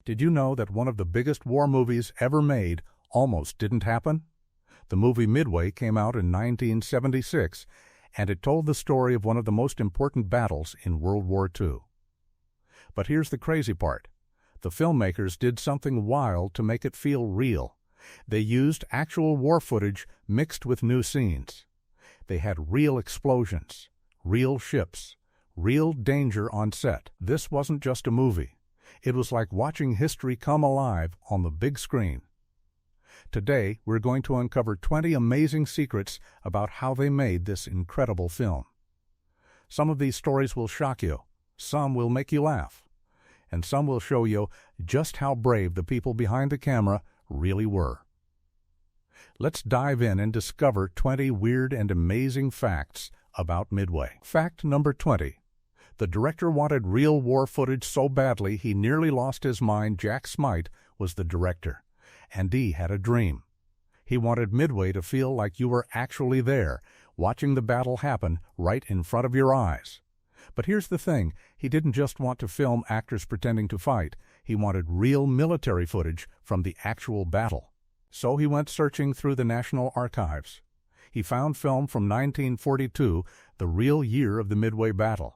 Did you know that one of the biggest war movies ever made almost didn't happen? The movie Midway came out in 1976, and it told the story of one of the most important battles in World War II. But here's the crazy part. The filmmakers did something wild to make it feel real. They used actual war footage mixed with new scenes. They had real explosions, real ships, real danger on set. This wasn't just a movie. It was like watching history come alive on the big screen. Today, we're going to uncover 20 amazing secrets about how they made this incredible film. Some of these stories will shock you, some will make you laugh, and some will show you just how brave the people behind the camera really were. Let's dive in and discover 20 weird and amazing facts about Midway. Fact number 20. The director wanted real war footage so badly he nearly lost his mind. Jack Smite was the director, and he had a dream. He wanted Midway to feel like you were actually there, watching the battle happen right in front of your eyes. But here's the thing, he didn't just want to film actors pretending to fight, he wanted real military footage from the actual battle. So he went searching through the National Archives. He found film from 1942, the real year of the Midway battle.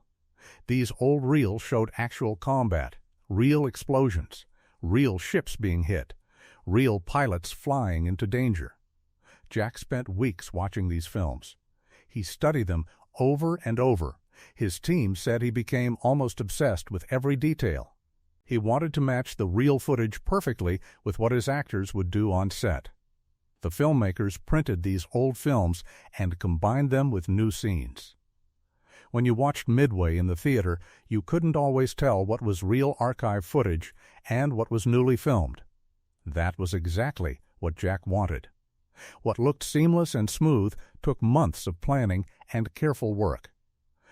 These old reels showed actual combat, real explosions, real ships being hit, real pilots flying into danger. Jack spent weeks watching these films. He studied them over and over. His team said he became almost obsessed with every detail. He wanted to match the real footage perfectly with what his actors would do on set. The filmmakers printed these old films and combined them with new scenes. When you watched Midway in the theater, you couldn't always tell what was real archive footage and what was newly filmed. That was exactly what Jack wanted. What looked seamless and smooth took months of planning and careful work.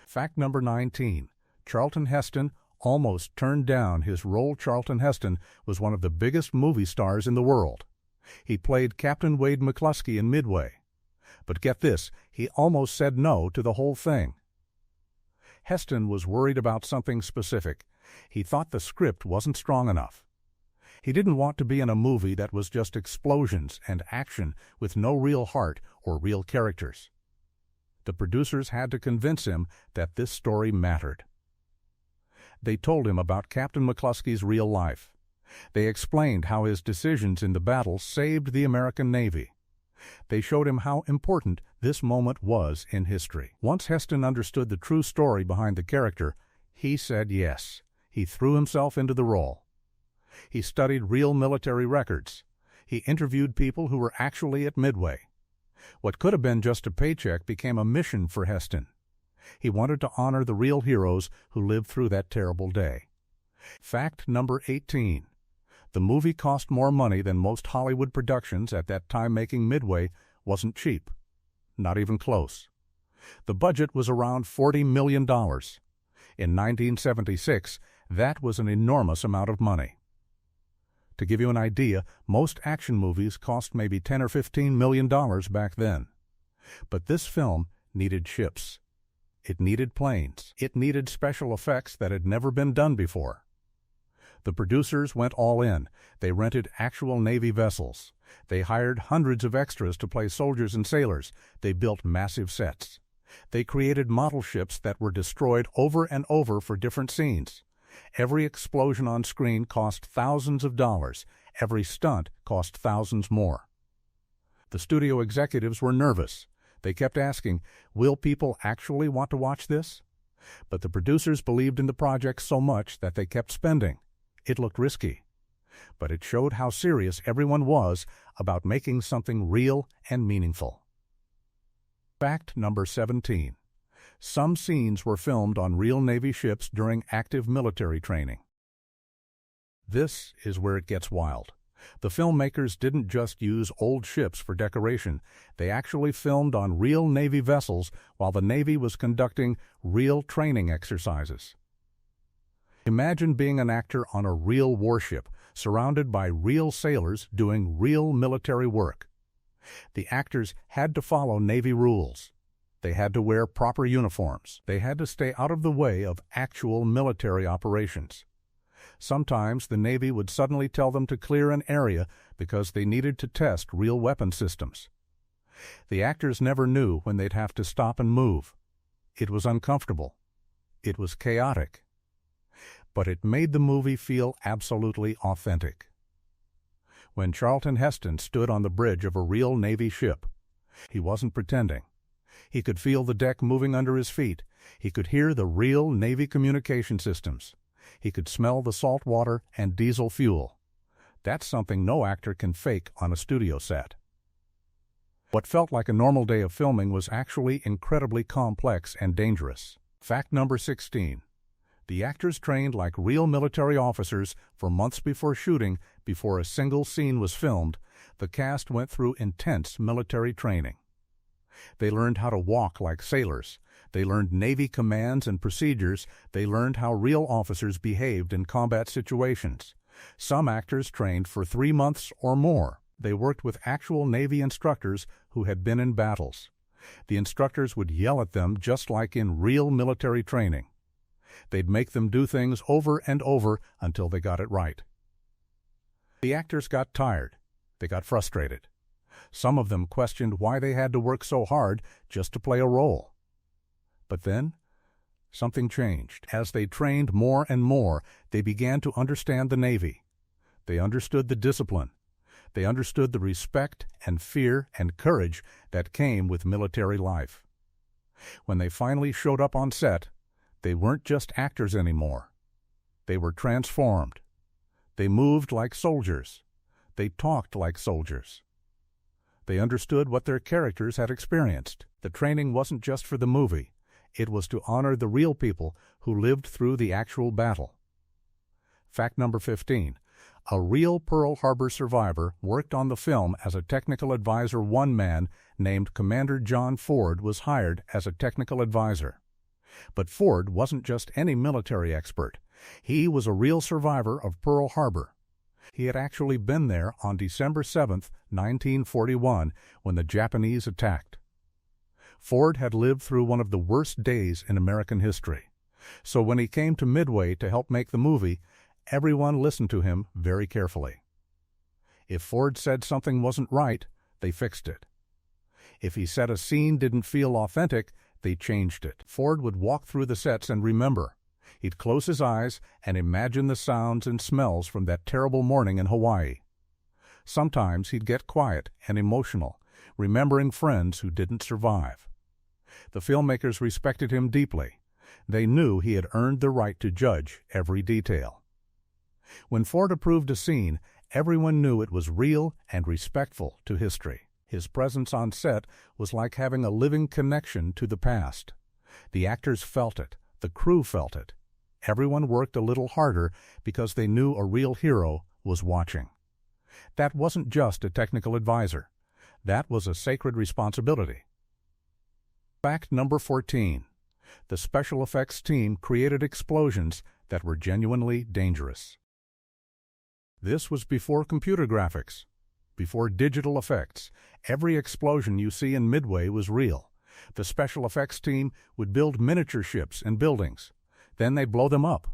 Fact number 19. Charlton Heston almost turned down his role. Charlton Heston was one of the biggest movie stars in the world. He played Captain Wade McCluskey in Midway. But get this, he almost said no to the whole thing. Heston was worried about something specific. He thought the script wasn't strong enough. He didn't want to be in a movie that was just explosions and action with no real heart or real characters. The producers had to convince him that this story mattered. They told him about Captain McCluskey's real life. They explained how his decisions in the battle saved the American Navy. They showed him how important this moment was in history. Once Heston understood the true story behind the character, he said yes. He threw himself into the role. He studied real military records. He interviewed people who were actually at Midway. What could have been just a paycheck became a mission for Heston. He wanted to honor the real heroes who lived through that terrible day. Fact number 18. The movie cost more money than most Hollywood productions at that time. Making Midway wasn't cheap. Not even close. The budget was around $40 million. In 1976, that was an enormous amount of money. To give you an idea, most action movies cost maybe $10 or $15 million back then. But this film needed ships. It needed planes. It needed special effects that had never been done before. The producers went all in. They rented actual Navy vessels. They hired hundreds of extras to play soldiers and sailors. They built massive sets. They created model ships that were destroyed over and over for different scenes. Every explosion on screen cost thousands of dollars. Every stunt cost thousands more. The studio executives were nervous. They kept asking, will people actually want to watch this? But the producers believed in the project so much that they kept spending. It looked risky, but it showed how serious everyone was about making something real and meaningful. Fact number 17. Some scenes were filmed on real Navy ships during active military training. This is where it gets wild. The filmmakers didn't just use old ships for decoration. They actually filmed on real Navy vessels while the Navy was conducting real training exercises. Imagine being an actor on a real warship, surrounded by real sailors doing real military work. The actors had to follow Navy rules. They had to wear proper uniforms. They had to stay out of the way of actual military operations. Sometimes the Navy would suddenly tell them to clear an area because they needed to test real weapon systems. The actors never knew when they'd have to stop and move. It was uncomfortable. It was chaotic. But it made the movie feel absolutely authentic. When Charlton Heston stood on the bridge of a real Navy ship, he wasn't pretending. He could feel the deck moving under his feet. He could hear the real Navy communication systems. He could smell the salt water and diesel fuel. That's something no actor can fake on a studio set. What felt like a normal day of filming was actually incredibly complex and dangerous. Fact number 16. The actors trained like real military officers for months before shooting. Before a single scene was filmed, the cast went through intense military training. They learned how to walk like sailors. They learned Navy commands and procedures. They learned how real officers behaved in combat situations. Some actors trained for 3 months or more. They worked with actual Navy instructors who had been in battles. The instructors would yell at them just like in real military training. They'd make them do things over and over until they got it right. The actors got tired. They got frustrated. Some of them questioned why they had to work so hard just to play a role. But then, something changed. As they trained more and more, they began to understand the Navy. They understood the discipline. They understood the respect and fear and courage that came with military life. When they finally showed up on set, they weren't just actors anymore. They were transformed. They moved like soldiers. They talked like soldiers. They understood what their characters had experienced. The training wasn't just for the movie. It was to honor the real people who lived through the actual battle. Fact number 15. A real Pearl Harbor survivor worked on the film as a technical advisor. One man named Commander John Ford was hired as a technical advisor. But Ford wasn't just any military expert. He was a real survivor of Pearl Harbor. He had actually been there on December 7, 1941, when the Japanese attacked. Ford had lived through one of the worst days in American history. So when he came to Midway to help make the movie, everyone listened to him very carefully. If Ford said something wasn't right, they fixed it. If he said a scene didn't feel authentic, they changed it. Ford would walk through the sets and remember. He'd close his eyes and imagine the sounds and smells from that terrible morning in Hawaii. Sometimes he'd get quiet and emotional, remembering friends who didn't survive. The filmmakers respected him deeply. They knew he had earned the right to judge every detail. When Ford approved a scene, everyone knew it was real and respectful to history. His presence on set was like having a living connection to the past. The actors felt it. The crew felt it. Everyone worked a little harder because they knew a real hero was watching. That wasn't just a technical advisor. That was a sacred responsibility. Fact number 14. The special effects team created explosions that were genuinely dangerous. This was before computer graphics, before digital effects. Every explosion you see in Midway was real. The special effects team would build miniature ships and buildings. Then they'd blow them up.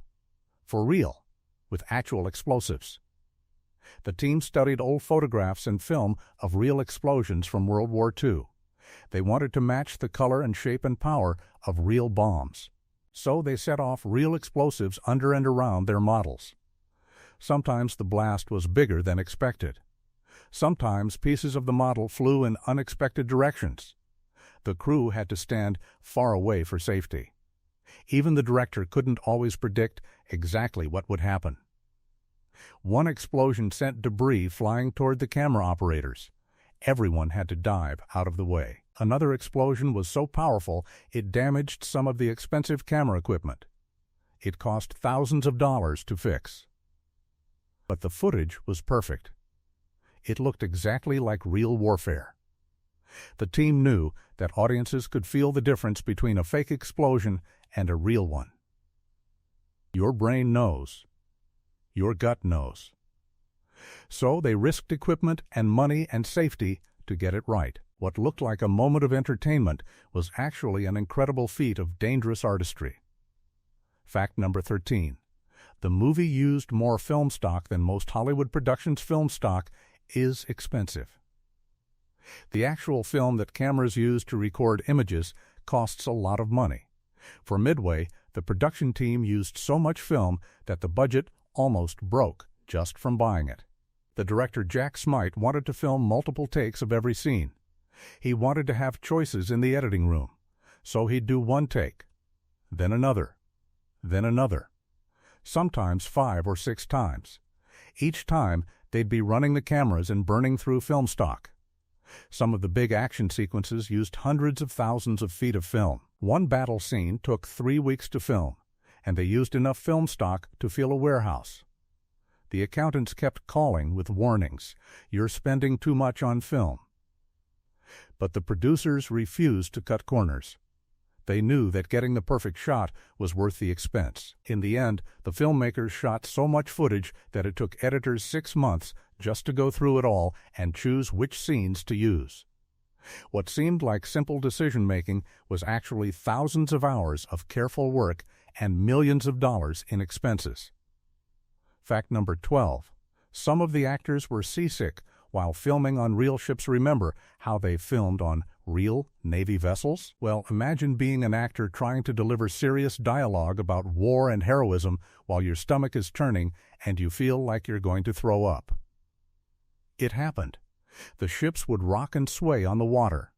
For real, with actual explosives. The team studied old photographs and film of real explosions from World War II. They wanted to match the color and shape and power of real bombs. So they set off real explosives under and around their models. Sometimes the blast was bigger than expected. Sometimes pieces of the model flew in unexpected directions. The crew had to stand far away for safety. Even the director couldn't always predict exactly what would happen. One explosion sent debris flying toward the camera operators. Everyone had to dive out of the way. Another explosion was so powerful it damaged some of the expensive camera equipment. It cost thousands of dollars to fix. But the footage was perfect. It looked exactly like real warfare. The team knew that audiences could feel the difference between a fake explosion and a real one. Your brain knows. Your gut knows. So they risked equipment and money and safety to get it right. What looked like a moment of entertainment was actually an incredible feat of dangerous artistry. Fact number 13. The movie used more film stock than most Hollywood productions' film stock is expensive. The actual film that cameras use to record images costs a lot of money. For Midway, the production team used so much film that the budget almost broke just from buying it. The director Jack Smite wanted to film multiple takes of every scene. He wanted to have choices in the editing room, so he'd do one take, then another, sometimes 5 or 6 times. Each time, they'd be running the cameras and burning through film stock. Some of the big action sequences used hundreds of thousands of feet of film. One battle scene took 3 weeks to film, and they used enough film stock to fill a warehouse. The accountants kept calling with warnings, "You're spending too much on film." But the producers refused to cut corners. They knew that getting the perfect shot was worth the expense. In the end, the filmmakers shot so much footage that it took editors 6 months just to go through it all and choose which scenes to use. What seemed like simple decision-making was actually thousands of hours of careful work and millions of dollars in expenses. Fact number 12. Some of the actors were seasick while filming on real ships. Remember how they filmed on real Navy vessels? Well, imagine being an actor trying to deliver serious dialogue about war and heroism while your stomach is turning and you feel like you're going to throw up. It happened. The ships would rock and sway on the water.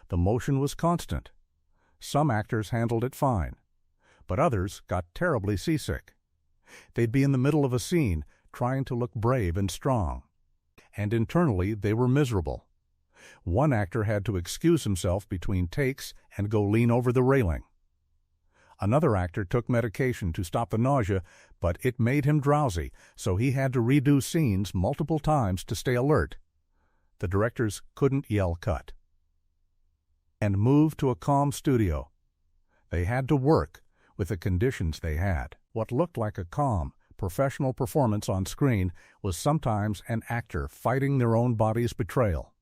The motion was constant. Some actors handled it fine, but others got terribly seasick. They'd be in the middle of a scene, trying to look brave and strong. And internally, they were miserable. One actor had to excuse himself between takes and go lean over the railing. Another actor took medication to stop the nausea, but it made him drowsy, so he had to redo scenes multiple times to stay alert. The directors couldn't yell cut and move to a calm studio. They had to work with the conditions they had. What looked like a calm, professional performance on screen was sometimes an actor fighting their own body's betrayal.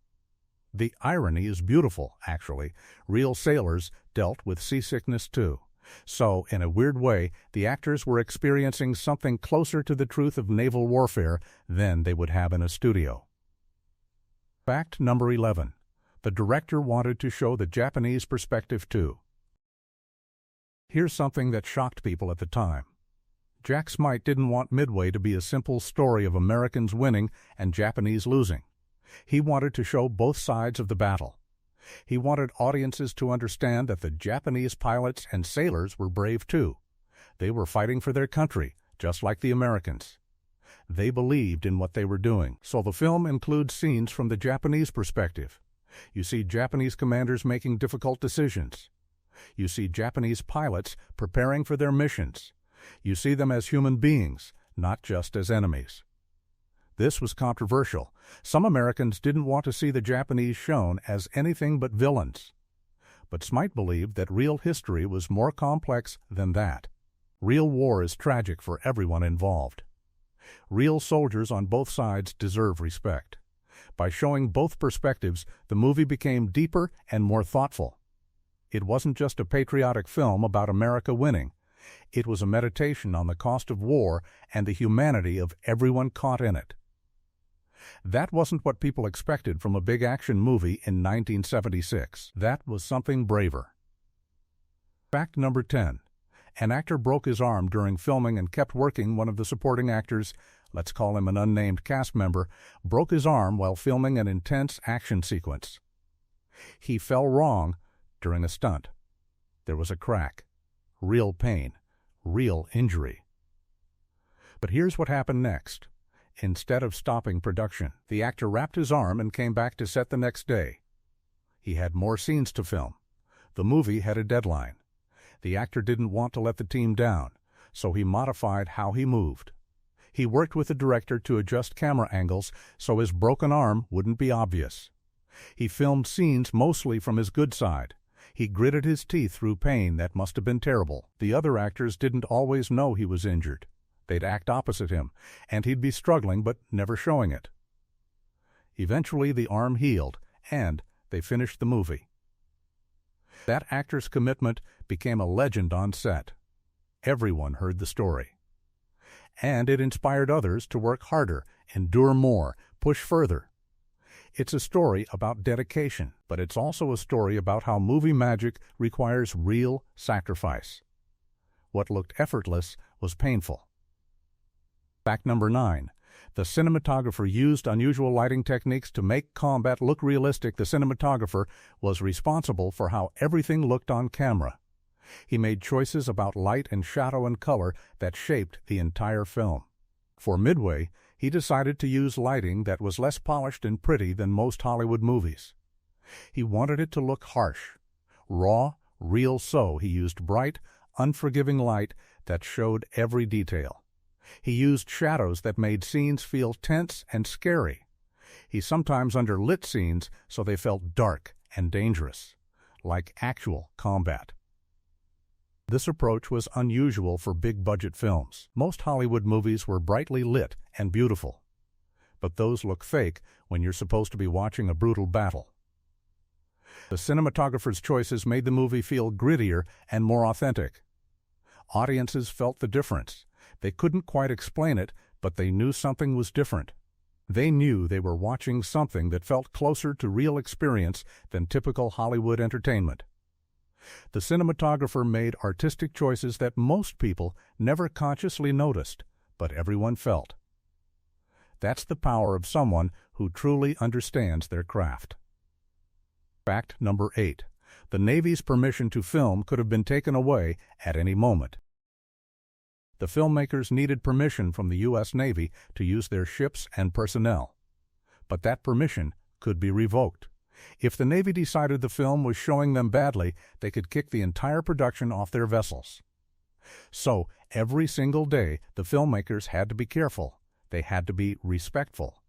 The irony is beautiful, actually. Real sailors dealt with seasickness too. So, in a weird way, the actors were experiencing something closer to the truth of naval warfare than they would have in a studio. Fact number 11. The director wanted to show the Japanese perspective too. Here's something that shocked people at the time. Jack Smite didn't want Midway to be a simple story of Americans winning and Japanese losing. He wanted to show both sides of the battle. He wanted audiences to understand that the Japanese pilots and sailors were brave too. They were fighting for their country, just like the Americans. They believed in what they were doing, so the film includes scenes from the Japanese perspective. You see Japanese commanders making difficult decisions. You see Japanese pilots preparing for their missions. You see them as human beings, not just as enemies. This was controversial. Some Americans didn't want to see the Japanese shown as anything but villains. But Smite believed that real history was more complex than that. Real war is tragic for everyone involved. Real soldiers on both sides deserve respect. By showing both perspectives, the movie became deeper and more thoughtful. It wasn't just a patriotic film about America winning. It was a meditation on the cost of war and the humanity of everyone caught in it. That wasn't what people expected from a big action movie in 1976. That was something braver. Fact number 10. An actor broke his arm during filming and kept working. One of the supporting actors, let's call him an unnamed cast member, broke his arm while filming an intense action sequence. He fell wrong during a stunt. There was a crack. Real pain. Real injury. But here's what happened next. Instead of stopping production, the actor wrapped his arm and came back to set the next day. He had more scenes to film. The movie had a deadline. The actor didn't want to let the team down, so he modified how he moved. He worked with the director to adjust camera angles so his broken arm wouldn't be obvious. He filmed scenes mostly from his good side. He gritted his teeth through pain that must have been terrible. The other actors didn't always know he was injured. They'd act opposite him, and he'd be struggling but never showing it. Eventually, the arm healed, and they finished the movie. That actor's commitment became a legend on set. Everyone heard the story. and it inspired others to work harder, endure more, push further. It's a story about dedication, but it's also a story about how movie magic requires real sacrifice. What looked effortless was painful. Fact number 9. The cinematographer used unusual lighting techniques to make combat look realistic. The cinematographer was responsible for how everything looked on camera. He made choices about light and shadow and color that shaped the entire film. For Midway, he decided to use lighting that was less polished and pretty than most Hollywood movies. He wanted it to look harsh, raw, real, so he used bright, unforgiving light that showed every detail. He used shadows that made scenes feel tense and scary. He sometimes underlit scenes so they felt dark and dangerous, like actual combat. This approach was unusual for big-budget films. Most Hollywood movies were brightly lit and beautiful, but those look fake when you're supposed to be watching a brutal battle. The cinematographer's choices made the movie feel grittier and more authentic. Audiences felt the difference. They couldn't quite explain it, but they knew something was different. They knew they were watching something that felt closer to real experience than typical Hollywood entertainment. The cinematographer made artistic choices that most people never consciously noticed, but everyone felt. That's the power of someone who truly understands their craft. Fact number 8. The Navy's permission to film could have been taken away at any moment. The filmmakers needed permission from the U.S. Navy to use their ships and personnel, but that permission could be revoked. If the Navy decided the film was showing them badly, they could kick the entire production off their vessels. So, every single day, the filmmakers had to be careful. They had to be respectful.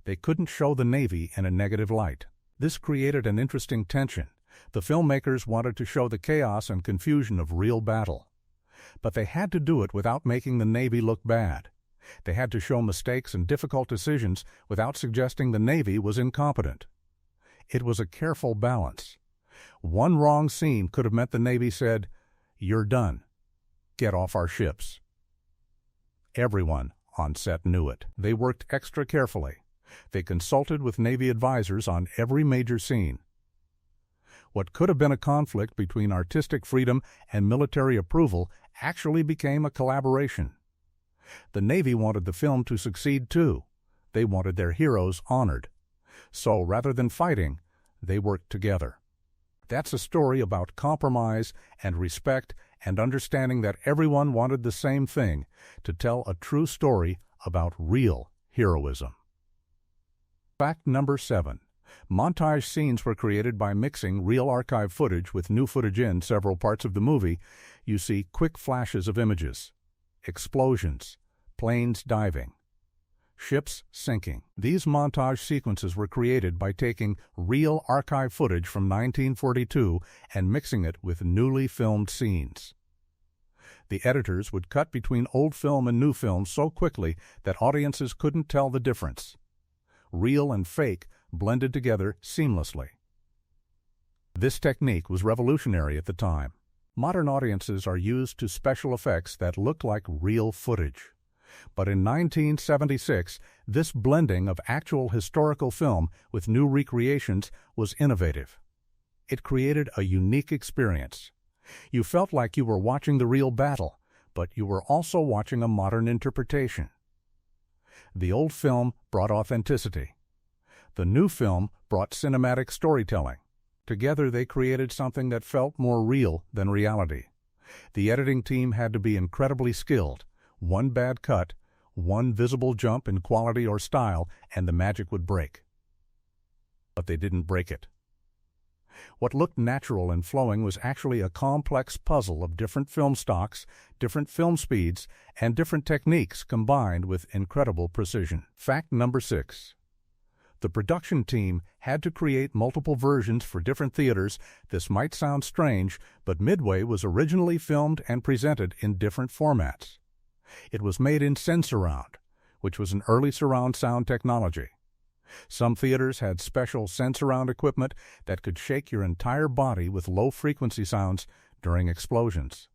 They couldn't show the Navy in a negative light. This created an interesting tension. The filmmakers wanted to show the chaos and confusion of real battle. But they had to do it without making the Navy look bad. They had to show mistakes and difficult decisions without suggesting the Navy was incompetent. It was a careful balance. One wrong scene could have meant the Navy said, "You're done. Get off our ships." Everyone on set knew it. They worked extra carefully. They consulted with Navy advisors on every major scene. What could have been a conflict between artistic freedom and military approval actually became a collaboration. The Navy wanted the film to succeed too. They wanted their heroes honored. So rather than fighting, they worked together. That's a story about compromise and respect and understanding that everyone wanted the same thing, to tell a true story about real heroism. Fact number 7. Montage scenes were created by mixing real archive footage with new footage. In several parts of the movie, you see quick flashes of images, explosions, planes diving, ships sinking. These montage sequences were created by taking real archive footage from 1942 and mixing it with newly filmed scenes. The editors would cut between old film and new film so quickly that audiences couldn't tell the difference. Real and fake blended together seamlessly. This technique was revolutionary at the time. Modern audiences are used to special effects that look like real footage. But in 1976, this blending of actual historical film with new recreations was innovative. It created a unique experience. You felt like you were watching the real battle, but you were also watching a modern interpretation. The old film brought authenticity. The new film brought cinematic storytelling. Together they created something that felt more real than reality. The editing team had to be incredibly skilled. One bad cut, one visible jump in quality or style, and the magic would break. But they didn't break it. What looked natural and flowing was actually a complex puzzle of different film stocks, different film speeds, and different techniques combined with incredible precision. Fact number 6. The production team had to create multiple versions for different theaters. This might sound strange, but Midway was originally filmed and presented in different formats. It was made in Sensurround, which was an early surround sound technology. Some theaters had special Sensurround equipment that could shake your entire body with low-frequency sounds during explosions.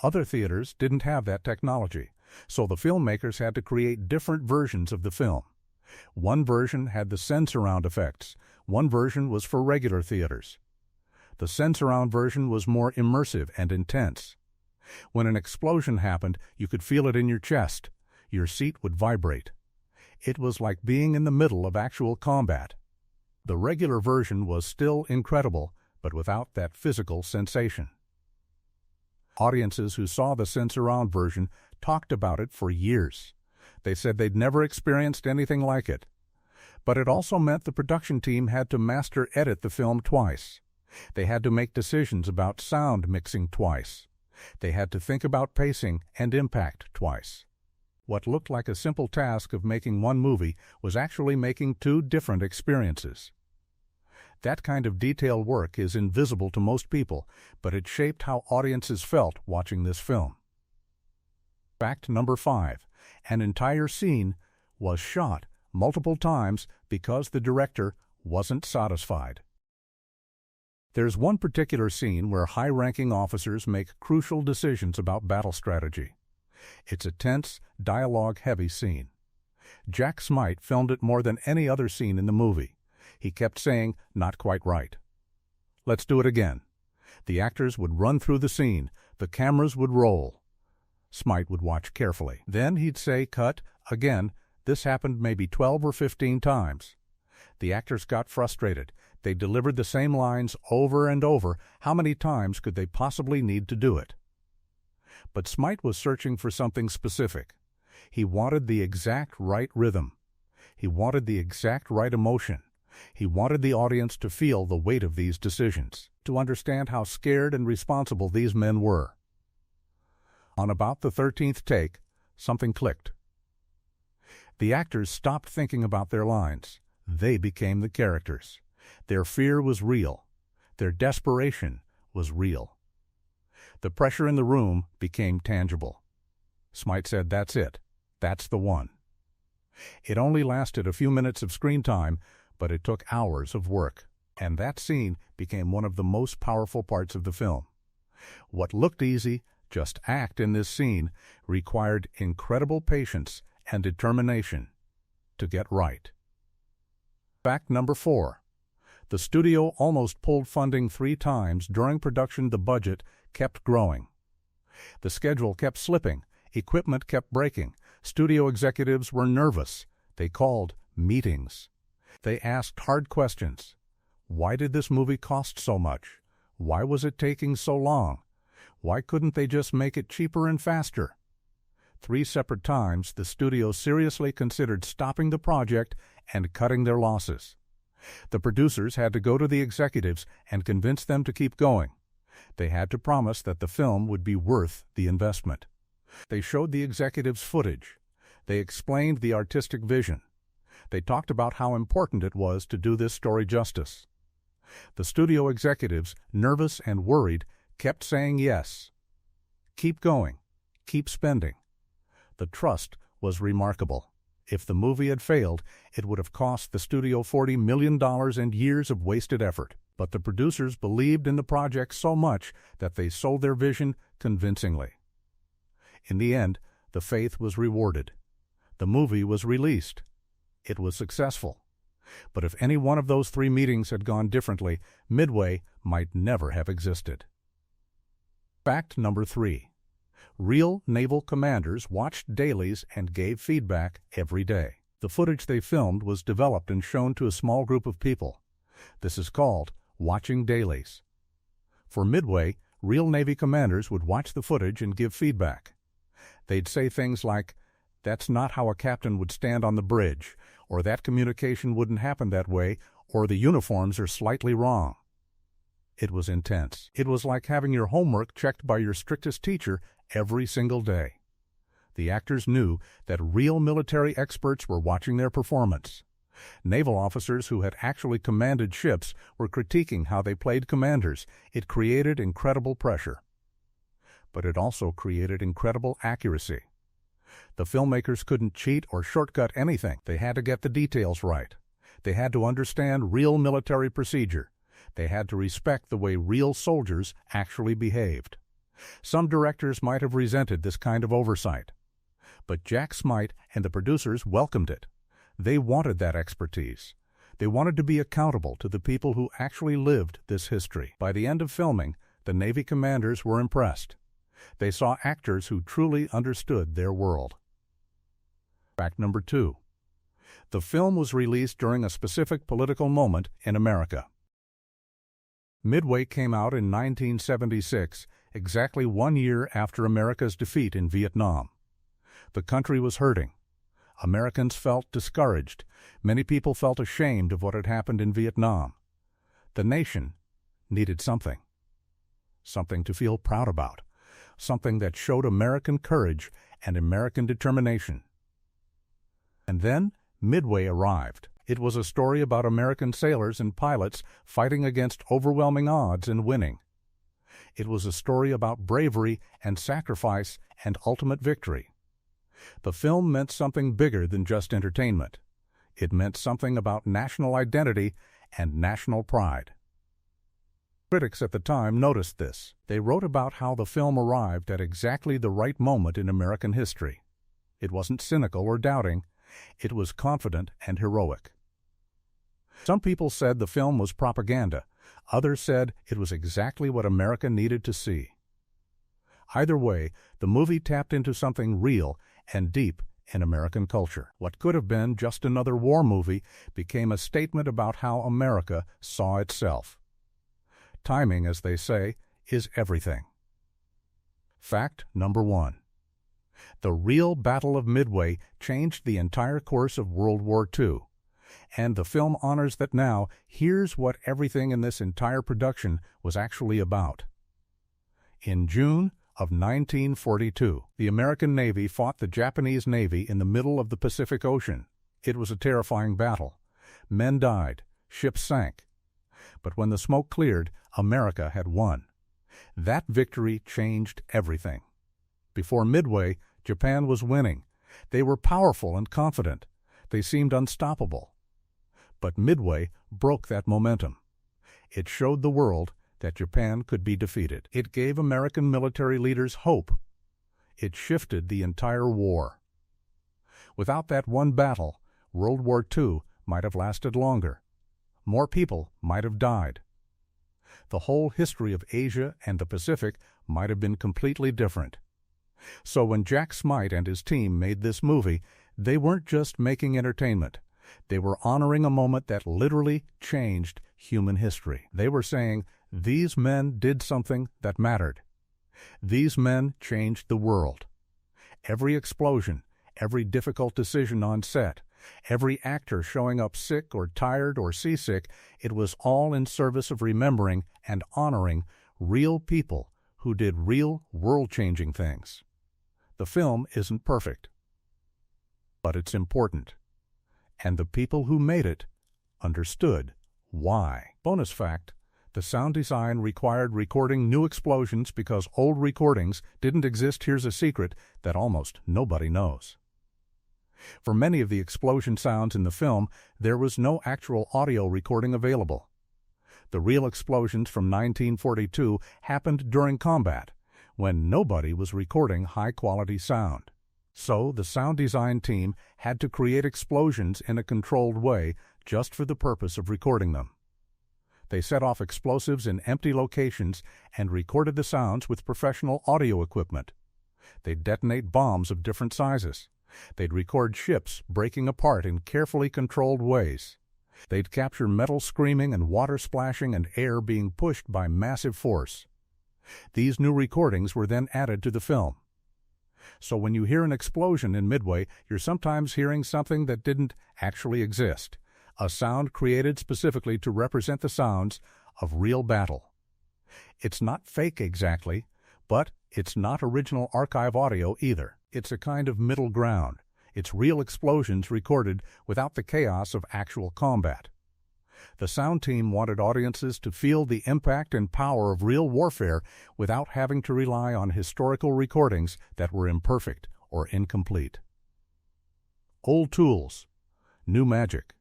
Other theaters didn't have that technology, So the filmmakers had to create different versions of the film. One version had the Sensurround effects. One version was for regular theaters. The Sensurround version was more immersive and intense. When an explosion happened, you could feel it in your chest. Your seat would vibrate. It was like being in the middle of actual combat. The regular version was still incredible, but without that physical sensation. Audiences who saw the Sensurround version talked about it for years. They said they'd never experienced anything like it. But it also meant the production team had to master edit the film twice. They had to make decisions about sound mixing twice. They had to think about pacing and impact twice. What looked like a simple task of making one movie was actually making two different experiences. That kind of detailed work is invisible to most people, but it shaped how audiences felt watching this film. Fact number 5. An entire scene was shot multiple times because the director wasn't satisfied. There's one particular scene where high-ranking officers make crucial decisions about battle strategy. It's a tense, dialogue-heavy scene. Jack Smite filmed it more than any other scene in the movie. He kept saying, "Not quite right." "Let's do it again." The actors would run through the scene. The cameras would roll. Smite would watch carefully. Then he'd say, "Cut," again. This happened maybe 12 or 15 times. The actors got frustrated. They delivered the same lines over and over. How many times could they possibly need to do it? But Smite was searching for something specific. He wanted the exact right rhythm. He wanted the exact right emotion. He wanted the audience to feel the weight of these decisions, to understand how scared and responsible these men were. On about the 13th take, something clicked. The actors stopped thinking about their lines. They became the characters. Their fear was real. Their desperation was real. The pressure in the room became tangible. Smite said, "That's it. That's the one." It only lasted a few minutes of screen time, but it took hours of work, and that scene became one of the most powerful parts of the film. What looked easy, just act in this scene, required incredible patience and determination to get right. Fact number 4. The studio almost pulled funding 3 times. During production, the budget kept growing. The schedule kept slipping. Equipment kept breaking. Studio executives were nervous. They called meetings. They asked hard questions. Why did this movie cost so much? Why was it taking so long? Why couldn't they just make it cheaper and faster? 3 separate times, the studio seriously considered stopping the project and cutting their losses. The producers had to go to the executives and convince them to keep going. They had to promise that the film would be worth the investment. They showed the executives footage. They explained the artistic vision. They talked about how important it was to do this story justice. The studio executives, nervous and worried, kept saying yes. Keep going. Keep spending. The trust was remarkable. If the movie had failed, it would have cost the studio $40 million and years of wasted effort. But the producers believed in the project so much that they sold their vision convincingly. In the end, the faith was rewarded. The movie was released. It was successful. But if any one of those 3 meetings had gone differently, Midway might never have existed. Fact number 3. Real naval commanders watched dailies and gave feedback every day. The footage they filmed was developed and shown to a small group of people. This is called watching dailies. For Midway, real Navy commanders would watch the footage and give feedback. They'd say things like, "That's not how a captain would stand on the bridge," or "That communication wouldn't happen that way," or "The uniforms are slightly wrong." It was intense. It was like having your homework checked by your strictest teacher every single day. The actors knew that real military experts were watching their performance. Naval officers who had actually commanded ships were critiquing how they played commanders. It created incredible pressure. But it also created incredible accuracy. The filmmakers couldn't cheat or shortcut anything. They had to get the details right. They had to understand real military procedure. They had to respect the way real soldiers actually behaved. Some directors might have resented this kind of oversight. But Jack Smite and the producers welcomed it. They wanted that expertise. They wanted to be accountable to the people who actually lived this history. By the end of filming, the Navy commanders were impressed. They saw actors who truly understood their world. Fact number 2. The film was released during a specific political moment in America. Midway came out in 1976, exactly 1 year after America's defeat in Vietnam. The country was hurting. Americans felt discouraged. Many people felt ashamed of what had happened in Vietnam. The nation needed something. Something to feel proud about. Something that showed American courage and American determination. And then Midway arrived. It was a story about American sailors and pilots fighting against overwhelming odds and winning. It was a story about bravery and sacrifice and ultimate victory. The film meant something bigger than just entertainment. It meant something about national identity and national pride. Critics at the time noticed this. They wrote about how the film arrived at exactly the right moment in American history. It wasn't cynical or doubting. It was confident and heroic. Some people said the film was propaganda. Others said it was exactly what America needed to see. Either way, the movie tapped into something real and deep in American culture. What could have been just another war movie became a statement about how America saw itself. Timing, as they say, is everything. Fact number 1. The real Battle of Midway changed the entire course of World War II, and the film honors that now. Here's what everything in this entire production was actually about. In June of 1942, the American Navy fought the Japanese Navy in the middle of the Pacific Ocean. It was a terrifying battle. Men died, ships sank. But when the smoke cleared, America had won. That victory changed everything. Before Midway, Japan was winning. They were powerful and confident. They seemed unstoppable. But Midway broke that momentum. It showed the world that Japan could be defeated. It gave American military leaders hope. It shifted the entire war. Without that one battle, World War II might have lasted longer. More people might have died. The whole history of Asia and the Pacific might have been completely different. So when Jack Smite and his team made this movie, they weren't just making entertainment. They were honoring a moment that literally changed human history. They were saying, these men did something that mattered. These men changed the world. Every explosion, every difficult decision on set, every actor showing up sick or tired or seasick, it was all in service of remembering and honoring real people who did real world-changing things. The film isn't perfect, but it's important. And the people who made it understood why. Bonus fact, the sound design required recording new explosions because old recordings didn't exist. Here's a secret that almost nobody knows. For many of the explosion sounds in the film, there was no actual audio recording available. The real explosions from 1942 happened during combat, when nobody was recording high-quality sound. So the sound design team had to create explosions in a controlled way just for the purpose of recording them. They set off explosives in empty locations and recorded the sounds with professional audio equipment. They'd detonate bombs of different sizes. They'd record ships breaking apart in carefully controlled ways. They'd capture metal screaming and water splashing and air being pushed by massive force. These new recordings were then added to the film. So when you hear an explosion in Midway, you're sometimes hearing something that didn't actually exist, a sound created specifically to represent the sounds of real battle. It's not fake exactly, but it's not original archive audio either. It's a kind of middle ground. It's real explosions recorded without the chaos of actual combat. The sound team wanted audiences to feel the impact and power of real warfare without having to rely on historical recordings that were imperfect or incomplete. Old tools, new magic.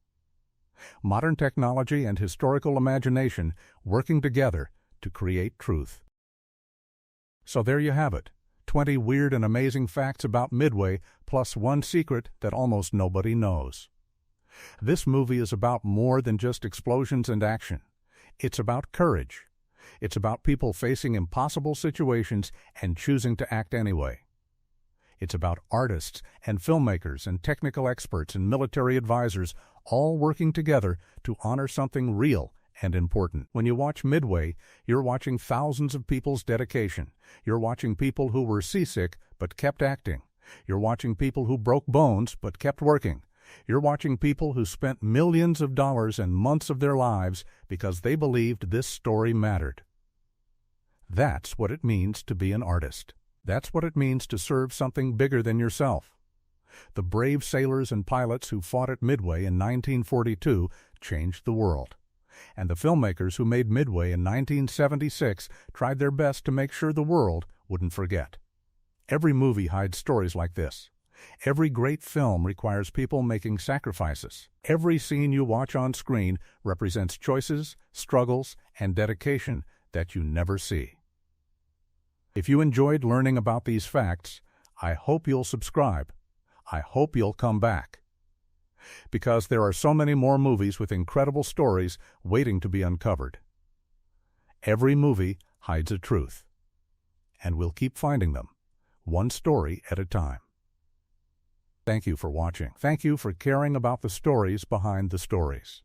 Modern technology and historical imagination working together to create truth. So there you have it. 20 weird and amazing facts about Midway, plus one secret that almost nobody knows. This movie is about more than just explosions and action. It's about courage. It's about people facing impossible situations and choosing to act anyway. It's about artists and filmmakers and technical experts and military advisors all working together to honor something real and important. When you watch Midway, you're watching thousands of people's dedication. You're watching people who were seasick but kept acting. You're watching people who broke bones but kept working. You're watching people who spent millions of dollars and months of their lives because they believed this story mattered. That's what it means to be an artist. That's what it means to serve something bigger than yourself. The brave sailors and pilots who fought at Midway in 1942 changed the world. And the filmmakers who made Midway in 1976 tried their best to make sure the world wouldn't forget. Every movie hides stories like this. Every great film requires people making sacrifices. Every scene you watch on screen represents choices, struggles, and dedication that you never see. If you enjoyed learning about these facts, I hope you'll subscribe. I hope you'll come back. Because there are so many more movies with incredible stories waiting to be uncovered. Every movie hides a truth. And we'll keep finding them, one story at a time. Thank you for watching. Thank you for caring about the stories behind the stories.